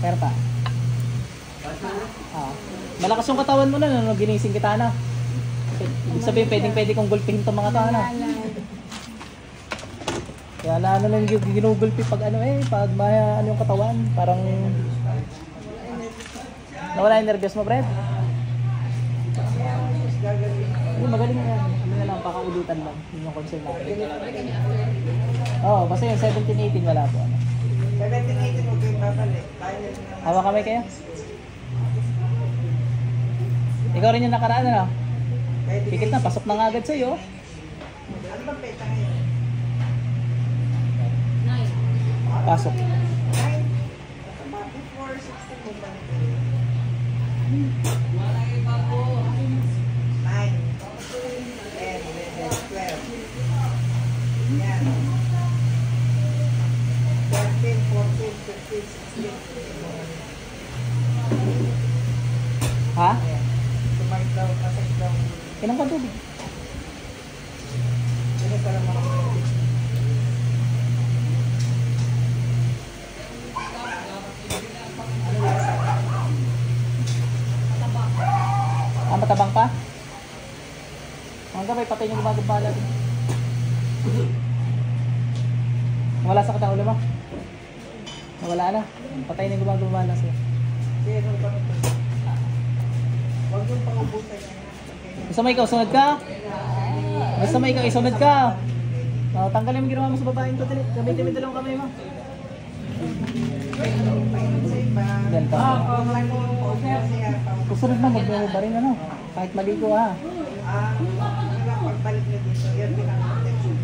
Pero pa. Malakas yung katawan mo na, no? Ginising kita na. Ibig sabihin, pwede kong gulpihin itong mga tao na. Kaya ano lang yung ginugulpi pag pag ano yung katawan. Parang nawala yung nervyos mo, Fred? Magaling na yan. Ano na lang, pakaulutan lang. Yun yung concern natin. Oo, basta yung 17-18 wala po. 17-18 mo kayo babalik. Hawa kamay kayo? Ikaw rin yung nakaraan na. Pikit na, pasok na nga agad sa'yo. Ano bang peta ngayon? Pasok. 9. Before 16 mo balik. 9, 10, 11, 12. Yan. 13, 14, 15, 16. Ha? Sumay daw, kasay daw. Ilang ka tubig? Yun yung parang mga tubig. Ano lasa? Matabang pa? Ang gabay, patay niyo gumagabala din. Wala sa katang ulo mo? Wala na. Patay niyo gumagabala siya. Pero ba ito? Huwag yung pangubusan niya. Basta may ikaw, sunod ka? Basta may ikaw, isunod ka. Tanggalin mo ginawa mo sa babaeng to. Gamitin mo dalawang kamay mo. Ganito. Susunod na, mag-iwa rin ano. Kahit maligo ha. Pagbalik na dito, yun pinaka-protection.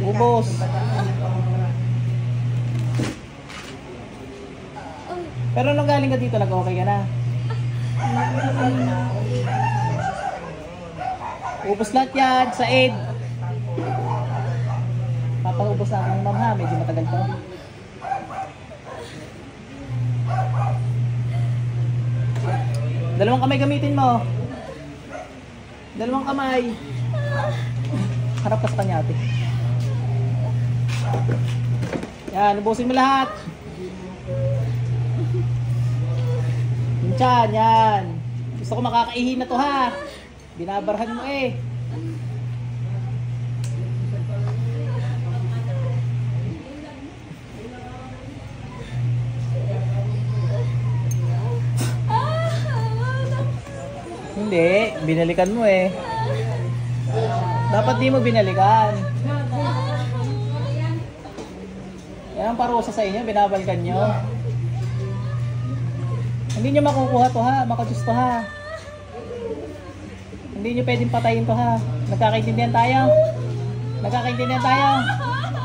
Ubos. Pero nung galing ka dito, nag-okay ka na? Ubos lahat yan sa aid. Papaubos natin ng ma'am ha, medyo matagal pa. Dalawang kamay gamitin mo. Dalawang kamay. Harap ka sa kanya ate. Yan, ubusin mo lahat. Yan, yan. Gusto ko makakaihin na to ha. Binabarhan mo eh. Hindi, binalikan mo eh. Dapat di mo binalikan. Yan ang parusa sa inyo, binabalkan nyo. Hindi nyo makukuha to ha, makajus to ha. Hindi nyo pwedeng patayin to ha. Nagkakaintindihan tayo? Nagkakaintindihan tayo?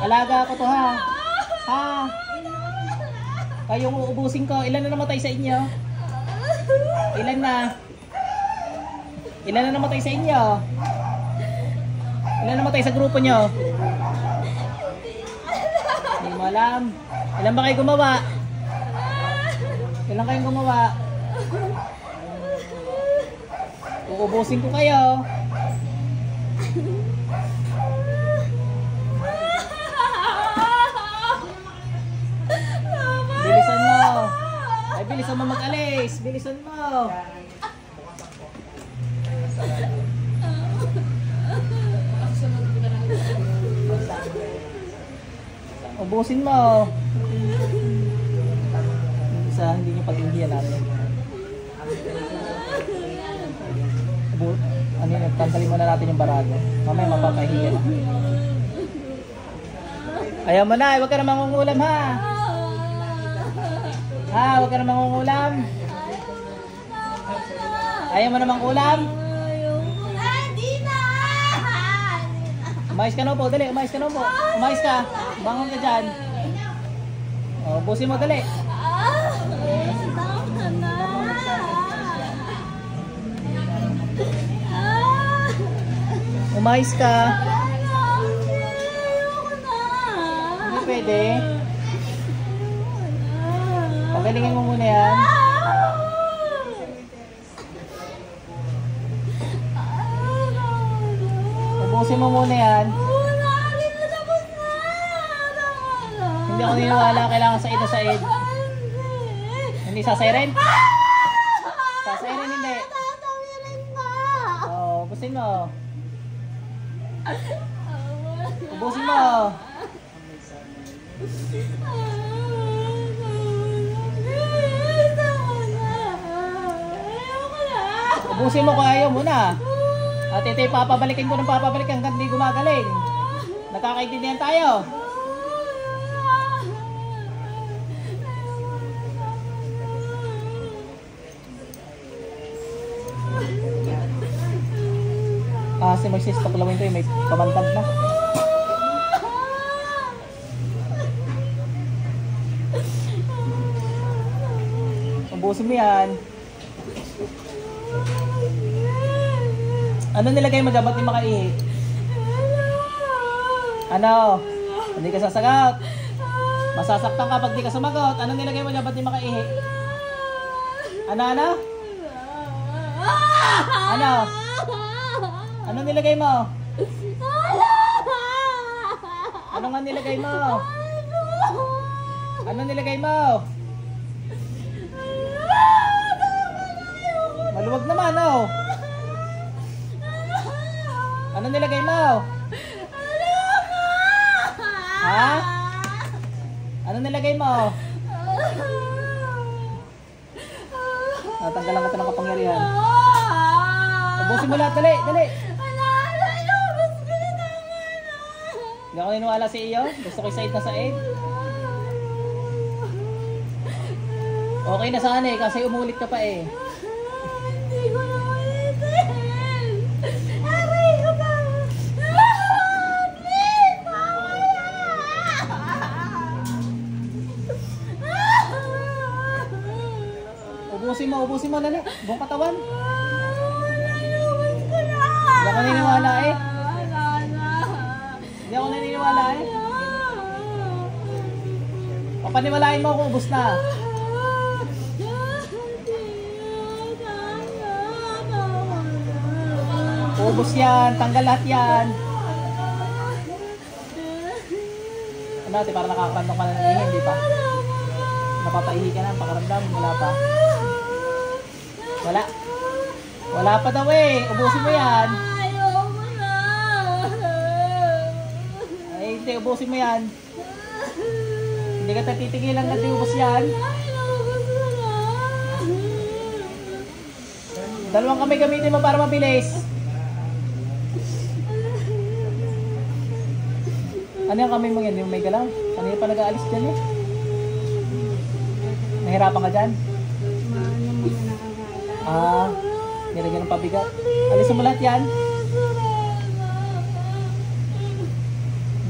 Alaga ako to ha. Ha? Kayong uubusin ko, ilan na namatay sa inyo? Ilan na? Ilan na namatay sa inyo? Ilan namatay sa grupo nyo? Hindi mo alam. Ilan ba kayo gumawa? Ilan kayong gumawa? Uubusin ko kayo. Bilisan mo. Ay, bilisan mo mag-alis. Bilisan mo. Ubusin mo. Isa, hindi nyo pag-indihan natin. Ano yun, tanggalin muna natin yung barago. Mamaya mapapahiya na. Ayaw mo na, huwag ka na mangungulam ha. Ha, huwag ka na mangungulam. Ayaw mo na mangulam. Umayos ka na po, dali. Umayos ka na po. Umayos ka. Bangon ka dyan. O, busin mo, dali. Umayos ka. Hindi pwede. Pagalingin mo muna yan. Ubusin mo muna yan. Hindi ako niniwala, kailangan sa ito sa id. Hindi sasairin? Sasairin hindi. Oo, ubusin mo. Ubusin mo. Ubusin mo kung ayaw mo na. At ito papabalikin ko ng papabalik hanggang di gumagaling. Nakakaintindihan tayo. Kasi magsistok-lawin ko yung may pamantag na. Ubusin mo yan. Ano nilagay mo dapat di makaihi? Ano? Hindi ka sasagot. Masasaktan ka pag di ka sumagot. Ano nilagay mo dapat di makaihi? Ano? Ano? Ano nilagay mo? Ano nga nilagay mo? Ano nilagay mo? Maluwag naman, oh. Ano nilagay mo? Ha? Ano nilagay mo? Natanggalan ka ng kapangyarihan. Ubusin mo lahat, dali, dali. Hindi ako niniwala sa iyo. Gusto ko sa 8 na sa 8. Okay na sana eh, kasi umulit ka pa eh. Hindi ko na ulitin. Aray ko pa. Please, Ubusin mo, lali. Buong katawan. Ayubos ko na. Hindi ako naniniwala eh. Hindi ako naniniwala eh. Papaniwalain mo kung ubos na. Ubos yan, tanggal lahat yan. Ano ate, parang nakakaramdam ka na ng ihi, hindi pa? Napapaihi ka na, pakaramdam, wala pa. Wala. Wala pa daw eh, ubusin mo yan. Ayoko na. Ay, hindi, ubusin mo yan. Hindi ka tatitigilan na ubos yan. Ayubos ko na. Dalawang kamay gamitin mo para mabilis. Ano yung kamay mo yan? Yung may galaw? Kanina pa nag-aalis dyan eh. Nahirapan ka dyan? Ah, nilagyan ng pabigat. Alisin mo lahat yan.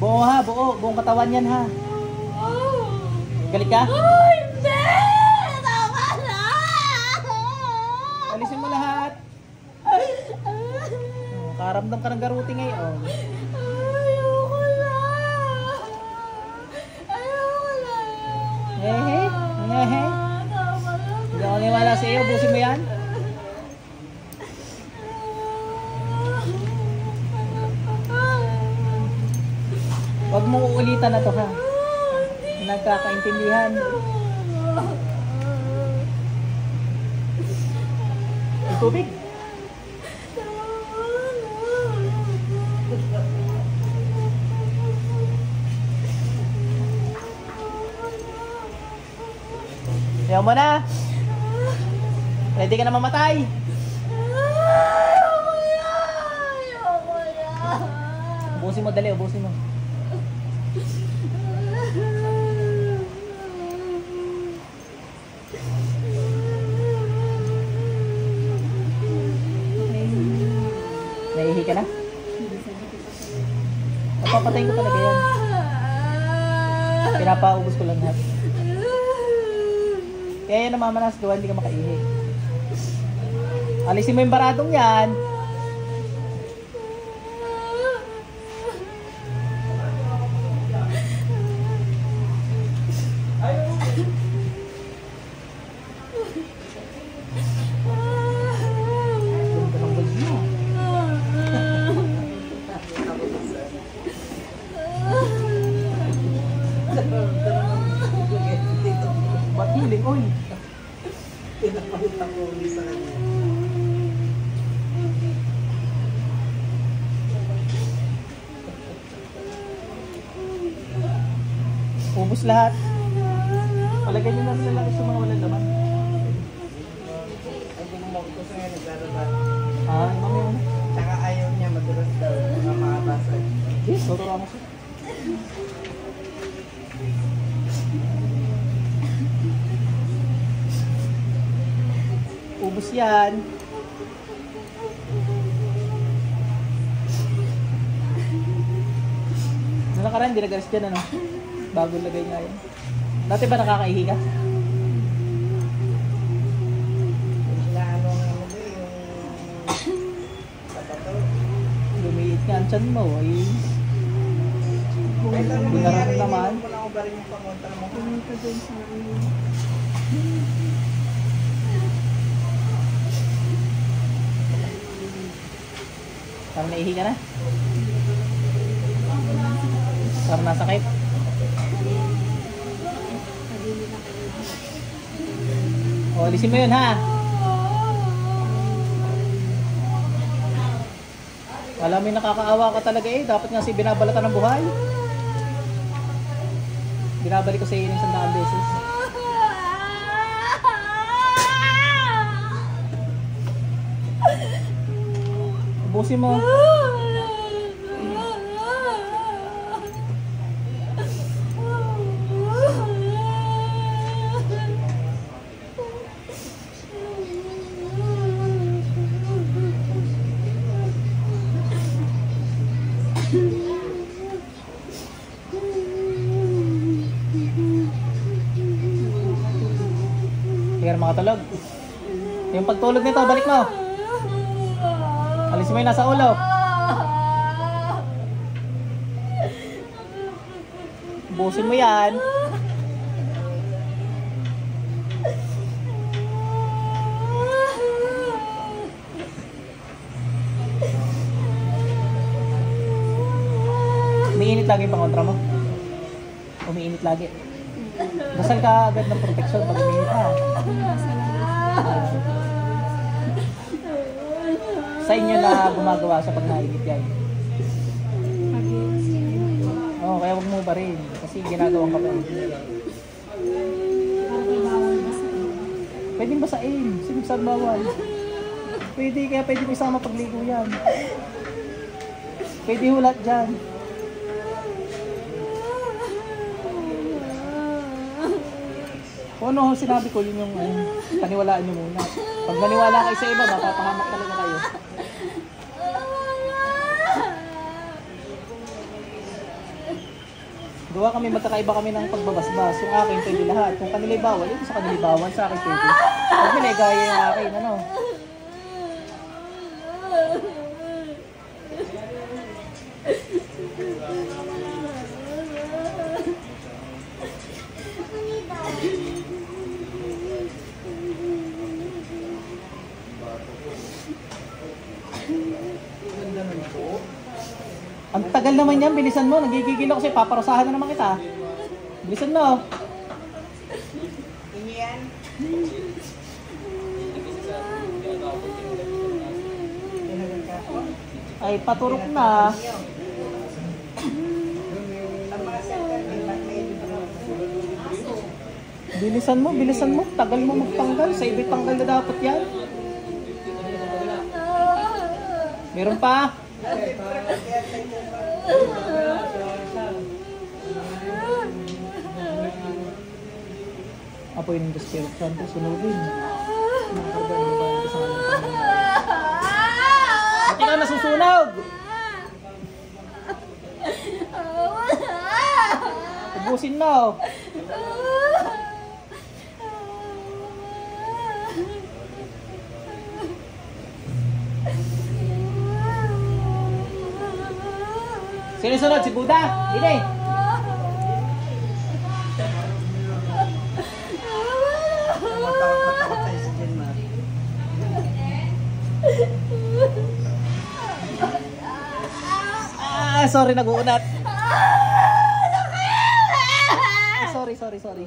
Buo ha, buo. Buong katawan yan ha. Galit ka? Oh, hindi! Tama na! Alisin mo lahat. Karamdam ka ng garuti ngayon. Ayoko na! Ayoko na! Hehe, hehe. Tama na! Hindi ako niwala sa iyo. Busin mo yan. Huwag mo uulitan na to ha. Nagkakaintindihan. May tubig. Ayaw mo na. Ready ka na mamatay. Ayoko na! Ayoko na! Ubusin mo, dali. Ubusin mo. Naihi ka na? Napapatayin ko talaga yan. Pinapaubos ko lang lahat. Kaya yan namamanas gawa, hindi ka makaihi. Alisin mo yung baradong yan. Ganda ng balls mo. Papalit ako ulit sa kanya. Ubus lahat. Palagay nyo na rin lang sa mga walang laman. Ay, kung gusto nga naglalaba. Mami mo na. Tsaka ayaw niya madulas daw. Mga makabasag. Yes, tuturo mo siya. Ubus yan. Nung nakaraan, dinagalis dyan ano. Bagong lagay nga yun. Dati ba nakakaihi ka? Inaano nga mo ba yung papato. Lumiit nga ang tiyan mo. Ay, Kahit ano hindi nangyari, naman. hindi mo lang ba rin yung pangontra mo. Pumunta dun sa amin. Parang naihi ka na? Parang nasakit? O, alisin mo yun ha. Alam mo yung nakakaawa ka talaga eh. Dapat nga si binabalatan ng buhay. Binabalik ko sa iyo ng 100 beses. Ubusin mo. Hindi ka na makatulog. Yung pagtulog nito, balik mo. Alisin mo yung nasa ulo. Ubusin mo yan. Umiinit lagi yung pangontra mo. Umiinit lagi. Dasal ka agad ng proteksyon pag umiinit ka. Sa inyo na gumagawa sa pag nainit yan. Oo, kaya huwag mo ba rin. Kasi ginagawang ka pa. Pwedeng basain. Sino saan bawal? Pwede, kaya pwede mo isama pagligo yan. Pwede hulat dyan. Kung ano sinabi ko, yun yung paniwalaan nyo muna. Pag maniwala kayo sa iba, mapapahamak talaga kayo. Gawa kami, magkakaiba kami ng pagbabasbas. Yung akin, pwede lahat. Kung kanila'y bawal, ito sa kanila'y bawal, sa akin pwede. Pag nila'y gaya yung akin, ano? Ang tagal naman yan, bilisan mo. Nagigigil ako sa'yo, paparusahan na naman kita. Bilisan mo. Hindi yan. Ay, paturok na. Bilisan mo. Tagal mo magtanggal. Sa ibig tanggal na dapat yan. Meron pa. Apoy ng Spirit Santo, sunugin. Nakakarga ng bayan ka sa kanyang Panginoon. Ba't ikaw nasusunog? Ubusin mo. Sino sunod? Si Buddha? Hindi. Matakot tayo sa Denmark. Sorry, nag-uunat. Sorry.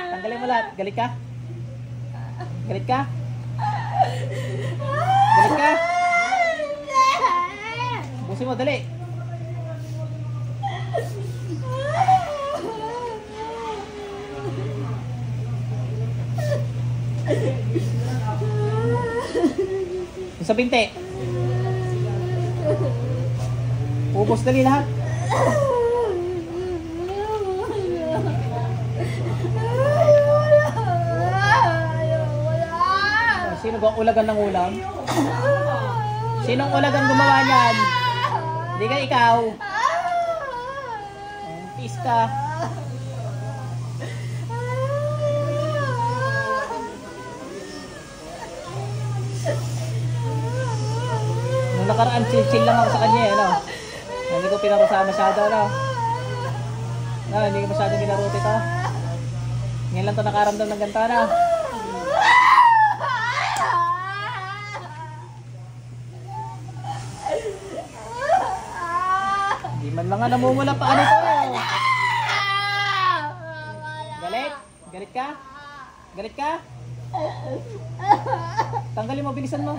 Tanggalin mo lahat. Galit ka? Galit ka? Galit ka? Busin mo, dali. Yung sa binte. Ubos dali lahat. Sino ba ulagan ng ulam? Sinong ulagan gumawa niyan? Hindi ka ikaw. Peace ka. Nung nakaraan, chill lang ako sa kanya, ano? Hindi ko pinarusahan masyado, ano? No, hindi ko masyado pinaruti ito. Ngayon lang ito nakaramdam ng ganito, ano? Hindi man lang nga namumula pa, ano ito? Galit? Galit ka? Galit ka? Tanggalin mo, bilisan mo.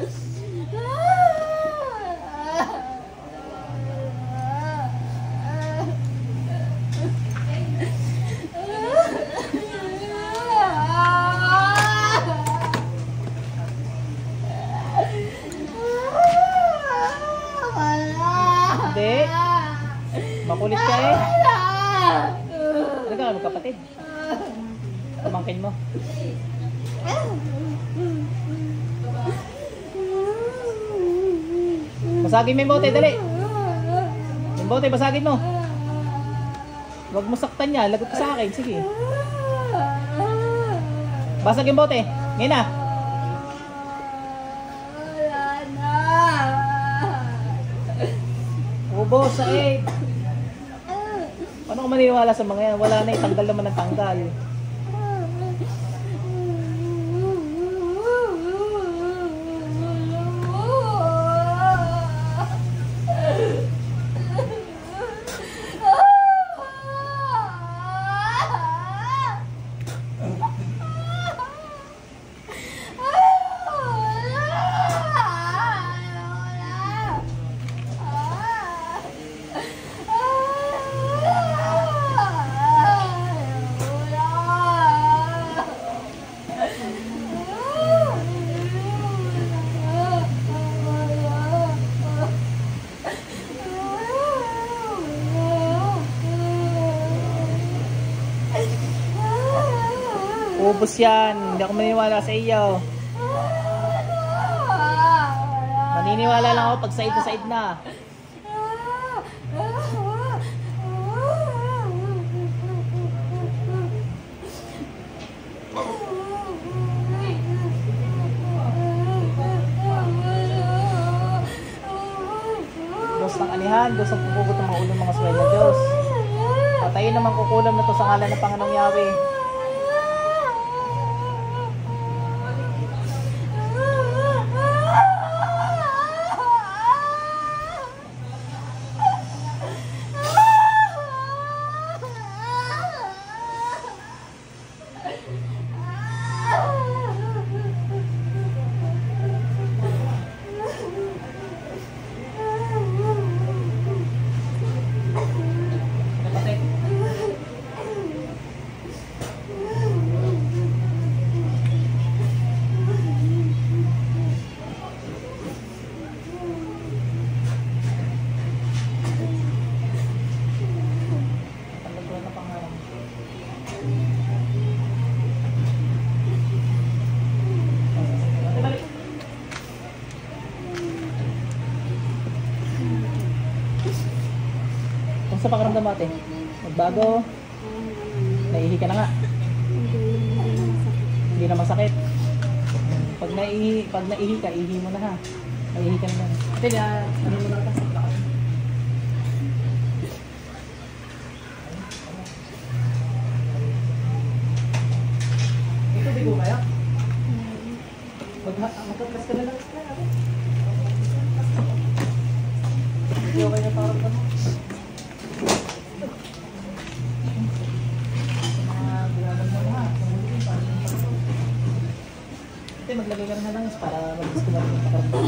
Hindi. Makulit ka eh. Ano ka, magkapatid? Pamangkin mo. Basagin mo yung bote, dali. Yung bote, basagin mo. Huwag mo saktan niya, lagot ka sa akin, sige. Basag yung bote, ngayon na. Ubos sa 8. Paano ko maniniwala sa mga yan? Wala na, itanggal naman ng tanggal. Ubus yan. Hindi ako maniniwala sa iyo. Maniniwala lang ako pag side na side na. Diyos ng anihan, Diyos ang pupugot ng mga ulo mga swel na Diyos. Patayin naman kukulam na to sa ngalan ng Panginoong Yahweh. Sa pakiramdam natin, magbago, naihi ka na nga. Hindi na masakit. Pag naihi ka, ihi mo na ha. Naihi ka na. Ate, ano mo na ka? Ito, bigo kaya? Magkaklas ka na lang. Bigo kaya parang ka mo. Ate, maglagay ka na lang para mag-discover yung pakaramdam.